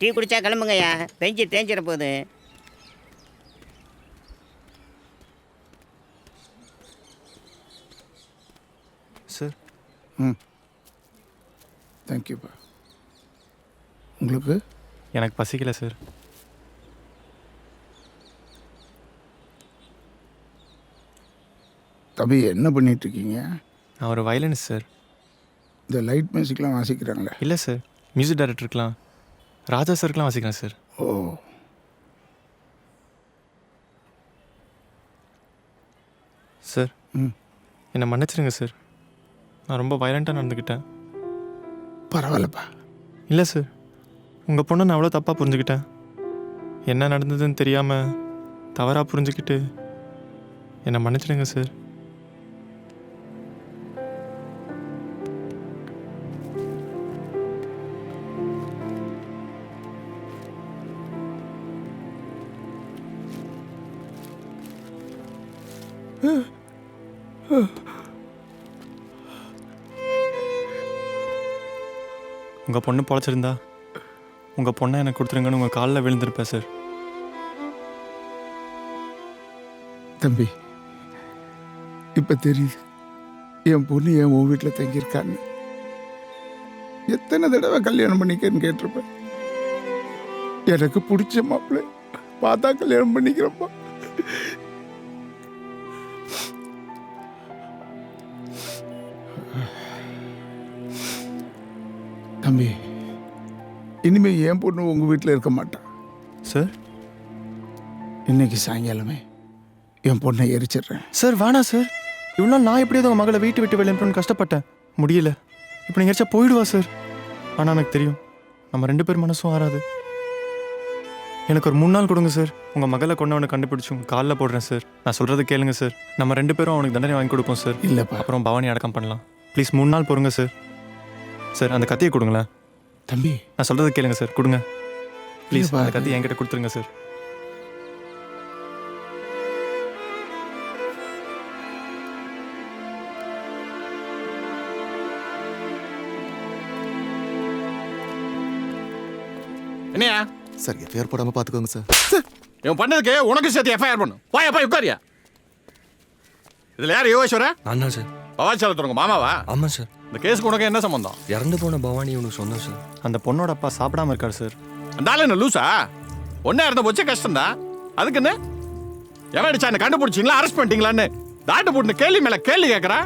Tea குடிச்சா கிளம்புங்கய்யா, பெஞ்சு தேஞ்சிட போகுது. Sir. தேங்க்யூப்பா. உங்களுக்கு? எனக்கு பசிக்கல சார். தம்பி என்ன பண்ணிகிட்ருக்கீங்க? நான் ஒரு வயலினிஸ்ட் சார். இந்த லைட் மியூசிக்லாம் வாசிக்கிறாங்களே? இல்லை சார், மியூசிக் டைரக்டருக்கெலாம் ராஜா சாருக்கெலாம் வாசிக்கிறேன் சார். ஓ, சார் என்னை மன்னிச்சிருங்க சார். நான் ரொம்ப வயலண்ட்டாக நடந்துக்கிட்டேன். பரவாயில்லப்பா. இல்லை சார், உங்கள் பொண்ணை நான் அவ்வளோ தப்பாக புரிஞ்சுக்கிட்டேன். என்ன நடந்ததுன்னு தெரியாமல் தவறாக புரிஞ்சுக்கிட்டு என்னை மன்னிச்சிடுங்க சார். உங்கள் பொண்ணு பொழைச்சிருந்தா உங்கள் பொண்ணை எனக்கு கொடுத்துருங்கன்னு உங்கள் காலில் விழுந்திருப்பேன் சார். தம்பி, இப்போ தெரியுது என் பொண்ணு என் உன் வீட்டில் தங்கியிருக்கான்னு. எத்தனை தடவை கல்யாணம் பண்ணிக்கன்னு கேட்டிருப்பேன். எனக்கு பிடிச்ச மாப்பிள்ளை பார்த்தா கல்யாணம் பண்ணிக்கிறப்பா. தம்பி, இனிமே என் பொண்ணு உங்க வீட்டில் இருக்க மாட்டான் சார். இன்னைக்கு சாயங்காலமே என் பொண்ணை எரிச்சிடுறேன் சார். வேணாம் சார், இவ்வளோ நாள் நான் எப்படியாவது உங்கள் மகளை வீட்டு விட்டு வெளியேறணும்னு கஷ்டப்பட்டேன், முடியல. இப்போ நீங்கள் எரிச்சா போயிடுவா சார். ஆனால் எனக்கு தெரியும் நம்ம 2 பேர் மனசும் ஆறாது. எனக்கு ஒரு 3 நாள் கொடுங்க சார். உங்கள் மகளை கொண்டவனை கண்டுபிடிச்சி உங்கள் காலில் போடுறேன் சார். நான் சொல்கிறது கேளுங்க சார். நம்ம 2 பேரும் அவனுக்கு தண்டனை வாங்கி கொடுப்போம் சார். இல்லைப்பா. அப்புறம் பவானி அடக்கம் பண்ணலாம். ப்ளீஸ் 3 நாள் பொறுங்க சார். சார் அந்த கத்தியை கொடுங்களேன். தம்பி, நான் சொல்கிறது கேளுங்க சார், கொடுங்க ப்ளீஸ். இல்லப்பா, அந்த கத்தியை என்கிட்ட கொடுத்துருங்க சார். என்னையா சார் எஃப்ஐஆர் போடாமல் பார்த்துக்கோங்க சார். இவன் பண்ணதுக்கு உனக்கு சேர்த்து எஃப்ஐஆர் பண்ணும். போய் உட்காரியா. இதில் யார் யோகேஸ்வரா? நான் தான் சார். பவாச்சாலத்துறங்க மாமாவா? ஆமாம் சார். இந்த கேஸுக்கு உனக்கு என்ன சம்பந்தம்? இறந்து போன பவானி உனக்கு சொன்னோம் சார். அந்த பொண்ணோட அப்பா சாப்பிடாம இருக்காரு சார். அந்த ஆள் என்ன லூசா? ஒன்றா இருந்த போச்சே கஷ்டம்தான். அதுக்கு என்ன எவன் அடிச்சா என்ன கண்டுபிடிச்சிங்களா, அரெஸ்ட் பண்ணிட்டீங்களான்னு தாட்டு போட்டு கேள்வி மேலே கேள்வி கேட்குறா.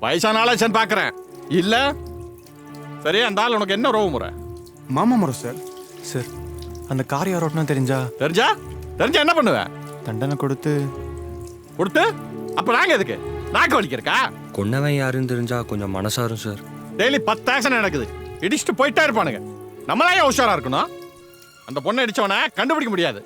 வயசான ஆளாச்சான்னு பார்க்குறேன். இல்லை சரி, அந்த ஆள் உனக்கு என்ன ரோவு முறை? மாமா முறை சார். சார் அந்த கார் யார் ஓட்டணும் தெரிஞ்சா என்ன பண்ணுவேன்? தண்டனை கொடுத்து அப்ப நாங்க எதுக்கு நாக்கு வலிக்கிறக்கா? கொன்னவன் யாருன்னு தெரிஞ்சா கொஞ்சம் மனசாரும் சார். டெய்லி 10 ஆக்ஷன் நடக்குது, இடிச்சுட்டு போயிட்டே இருப்பானுங்க. நம்மளா ஏன் உஷாரா இருக்கணும்? அந்த பொண்ணை அடிச்சவனை கண்டுபிடிக்க முடியாது.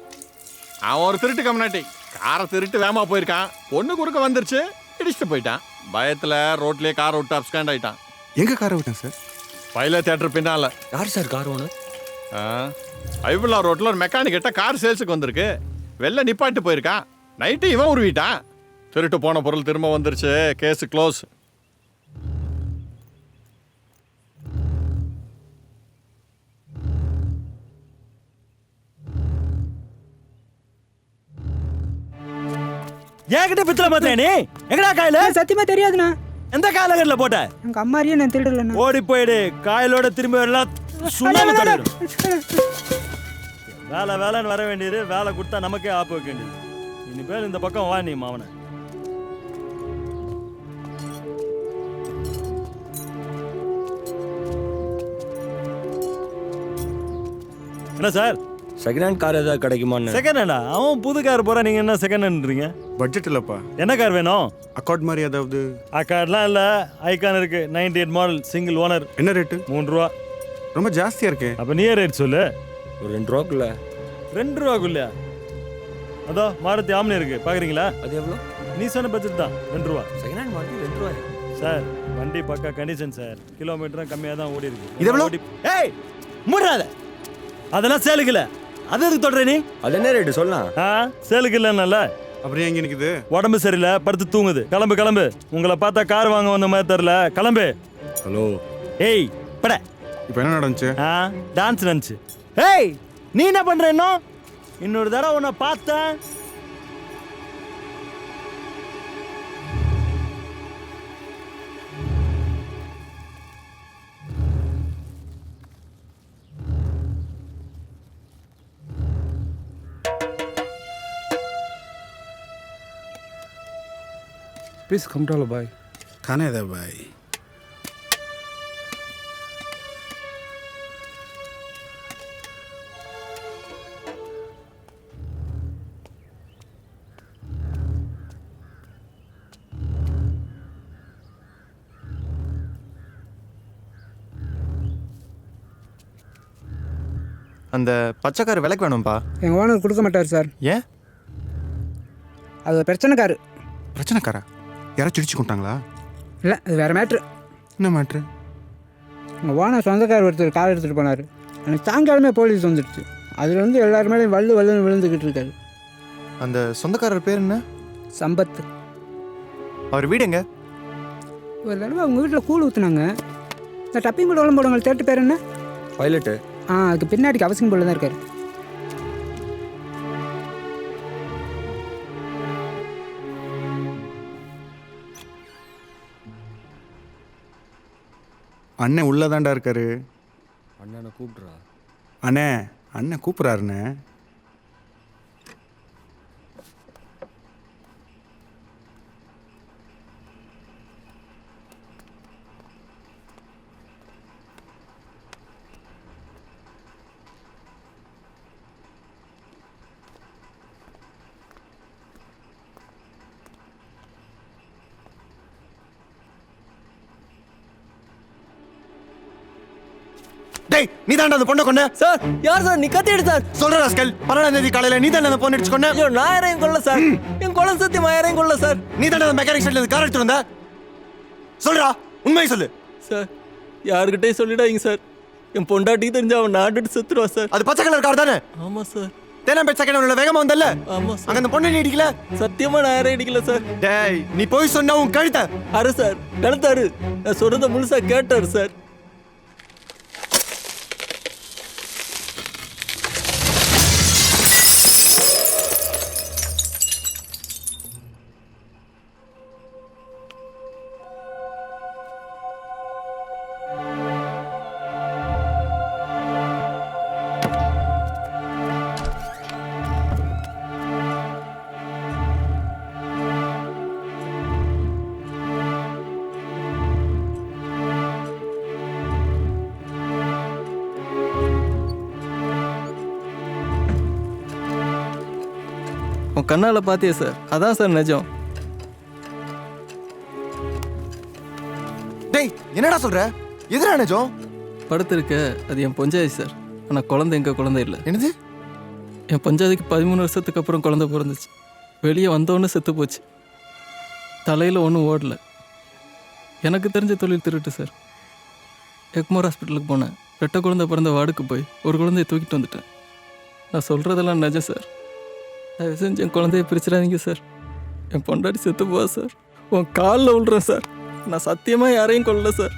அவன் ஒரு திருட்டு கம்னாட்டி காரை திருட்டு வேகமா போயிருக்கான். பொண்ணு குறுக்க வந்துருச்சு, இடிச்சுட்டு போயிட்டான். பயத்துல ரோட்லயே கார் விட்டு அப்ஸ்காண்ட் ஆயிட்டான். எங்க காரை விட்டேன் சார்? பைல தியேட்டர் பின்னால. யார் சார் கார் ஓனர்? ஐபுல்லா ரோட்ல ஒரு மெக்கானிக் கிட்ட கார் சேல்ஸுக்கு வந்திருக்கு. வெளில நிப்பாட்டு போயிருக்கான். நைட்டு இவன் உருவிட்டான். திருட்டு போன பொருள் திரும்ப வந்துருச்சு. Case close. ஏகிட்ட பித்தல பார்த்தே நீ எங்கடா காயில? சத்தியமா தெரியாதுண்ணா. எந்த காயில போட்ட? எங்க அம்மாரியே நான் திருடலண்ணா. ஓடி போயிடு, காயிலோட திரும்பி வரலாம். சுண்ணாம்பு தடவிடும். வேலை வேலைன்னு வர வேண்டியது, வேலை கொடுத்தா நமக்கே ஆப்பு வைக்க வேண்டியது. இனிமேல் இந்த பக்கம் வா நீ மாவன. என்ன சார், செகண்ட் ஹேண்ட் கார் ஏதாவது கிடைக்குமான்னு? செகண்ட் ஹேண்டா? அவன் புது கார் போறா, நீங்க என்ன செகண்ட் ஹேண்ட்றீங்க? பட்ஜெட் இல்லப்பா. என்ன கார் வேணும்? அக்கார்ட் மாதிரி ஏதாவது? அக்கார்ட்லாம் இல்ல, ஐகான் இருக்கு. 98 மாடல், சிங்கிள் ஓனர். என்ன ரேட்டு? 3 ரூபா. ரொம்ப ஜாஸ்தியா இருக்கே. அப்ப நீயே ரேட் சொல்லு. ஒரு 2 ரூபாக்குள்ள. 2 ரூபாக்குள்ளயா? அதோ மாருதி ஆம்னி இருக்கு, பாக்குறீங்களா? அது எவ்வளோ? நீ சொன்ன பட்ஜெட் தான், 2 ரூபா. செகண்ட் ஹேண்ட் மாடல் 2 ரூபாயா? சார் வண்டி பக்கா கண்டிஷன் சார். கிலோமீட்டரும் கம்மியாக தான் ஓடி இருக்கு. இது எவ்வளோ? ஏய் மூடாத, அதெல்லாம் சேலுக்கு இல்லை. அது எதுக்கு தொடர நீ? அது என்ன ரேட்டு சொல்லலாம்? சேலுக்கு இல்லைன்னால. அப்புறம் எங்க நிக்குது? உடம்பு சரியில்லை, படுத்து தூங்குது. கிளம்பு கிளம்பு. உங்களை பார்த்தா கார் வாங்க வந்த மாதிரி தெரியல. கிளம்பு. ஹலோ. ஏய் பட. இப்போ என்ன நடந்துச்சு? டான்ஸ் நடந்துச்சு. ஏய் நீ என்ன பண்ற இன்னும்? இன்னொரு தடவை உன்னை பார்த்தேன். Please come to bhai. खाने दे भाई. அந்த பச்சைக்கார விலைக்கு வேணும்பா. எங்கள் ஓனர் கொடுக்க மாட்டார் சார். ஏன்? அது ஒரு பிரச்சனைக்காரு. பிரச்சனைக்காரா? யாராச்சும் இடிச்சு கொண்டாங்களா? இல்லை, அது வேறு மேட்ரு. என்ன மேட்ரு? எங்கள் ஓனர் சொந்தக்கார் ஒருத்தர் கார் எடுத்துகிட்டு போனார். எனக்கு சாயங்காலமே போலீஸ் வந்துடுச்சு. அதில் வந்து எல்லாருமே வள்ளுன்னு விழுந்துக்கிட்டு இருக்காரு. அந்த சொந்தக்காரர் பேர் என்ன? சம்பத். அவர் வீடு எங்க? ஒரு தடவை அவங்க வீட்டில் கூழ் ஊற்றுனாங்க. இந்த டப்பிங் கூட உடம்பு போடுவாங்க. தேட்டு பேர் என்ன? பைலட்டு. அதுக்கு பின்னாடிக்கு அவசியம் போல தான் இருக்காரு. அண்ணன் உள்ளதாண்டா இருக்காரு. அண்ணனை கூப்பிட்றா. அண்ணே, அண்ணன் கூப்பிட்றாருண்ணே. டேய், நீ தான்டா அந்த பொண்ணை கொன்ன? சார், யார் சார் நீ கத்தி எடு சார். சொல்ற ராஸ்கல், 12ஆம் தேதி காலையில நீ தான்டா அந்த பொண்ணை அடிச்சு கொன்ன? ஐயோ, நான் யாரையும் கொல்ல சார். என் குழந்தை சத்தியமா யாரையும் கொல்ல சார். நீ தான்டா அந்த மெக்கானிக் ஷெட்ல கார் எடுத்து வந்த? சொல்றா, உண்மையை சொல்லு. சார், யாருக்கிட்டையும் சொல்லிடாதீங்க சார். என் பொண்டாட்டி தெரிஞ்சு அவன் நாட்டுட்டு செத்துருவா சார். அது பச்சை கலர் கார் தானே? ஆமா சார். தேனாம்பேட் செகண்ட் உள்ள வேகமா வந்தல்ல? ஆமா சார். அங்க அந்த பொண்ணை நீ அடிக்கல? சத்தியமா நான் யாரையும் அடிக்கல சார். டேய், நீ போய் சொன்னா உன் கழுத்தை அரு சார், கழுத்தாரு. நான் சொல்றத முழுசா கேட்டாரு சார். உன் கண்ணால பாத்தியா சார்? அதான் சார் நிஜம். டேய், என்னடா சொல்ற? எதுடா நிஜம்? படுத்திருக்க அது என் பொஞ்சாதி சார். ஆனா குழந்தை எங்க குழந்தை இல்லை. என்னது? என் பஞ்சாதிக்கு 13 வருஷத்துக்கு அப்புறம் குழந்தை பிறந்துச்சு. வெளியே வந்தோன்னு செத்து போச்சு. தலையில் ஒன்றும் ஓடல. எனக்கு தெரிஞ்ச தொழில் திருட்டு சார். எக்மோர் ஹாஸ்பிட்டலுக்கு போனேன். ரெட்டை குழந்தை பிறந்த வார்டுக்கு போய் ஒரு குழந்தைய தூக்கிட்டு வந்துட்டேன். நான் சொல்கிறதெல்லாம் நிஜம் சார். தயவு செஞ்சு என் குழந்தைய பிரிச்சிடாதீங்க சார். என் பொண்டாட்டி செத்து போவா சார். உன் காலில் விழுறேன் சார். நான் சத்தியமாக யாரையும் கொல்லல சார்.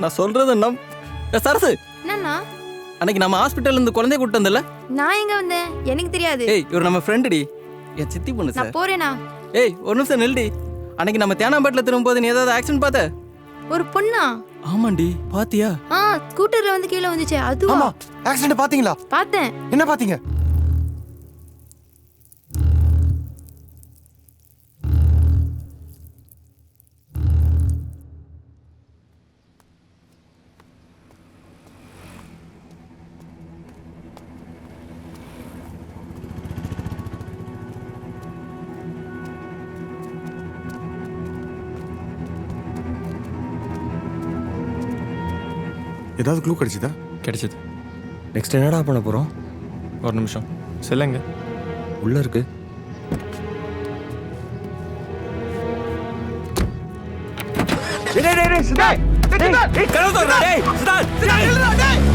நான் சொல்கிறத சரசு, என்னண்ணா? அன்னைக்கு நம்ம ஹாஸ்பிட்டல்ல இருந்து குழந்தைய கூப்பிட்டு வந்தல. நான் எங்க வந்தேன்? எனக்கு தெரியாது. ஏய், இவர் நம்ம ஃப்ரெண்டுடி. என் சித்தி பொண்ணு சார். நான் போறேனா? ஏய், ஒரு நிமிஷம் நில்டி. அன்னைக்கு நம்ம தேனாம்பேட்டில் திரும்பும்போது நீ ஏதாவது ஆக்சிடென்ட் பார்த்த? ஒரு பொண்ணா? ஆமாண்டி, பாத்தியா? ஸ்கூட்டர்ல வந்து கீழே வந்துச்சு. அதுவா? ஆமா, ஆக்சிடென்ட் பாத்தீங்களா? பார்த்தேன். என்ன பாத்தீங்க? ஏதாவது க்ளூ கிடைச்சதா? கிடைச்சது. நெக்ஸ்ட் என்னடா பண்ண போறோம்? ஒரு நிமிஷம். செல்லுங்க. உள்ள இருக்கு. டேய், டேய், டேய், டேய், டேய், டேய், கதவு திறடா, டேய், சுதார், டேய்,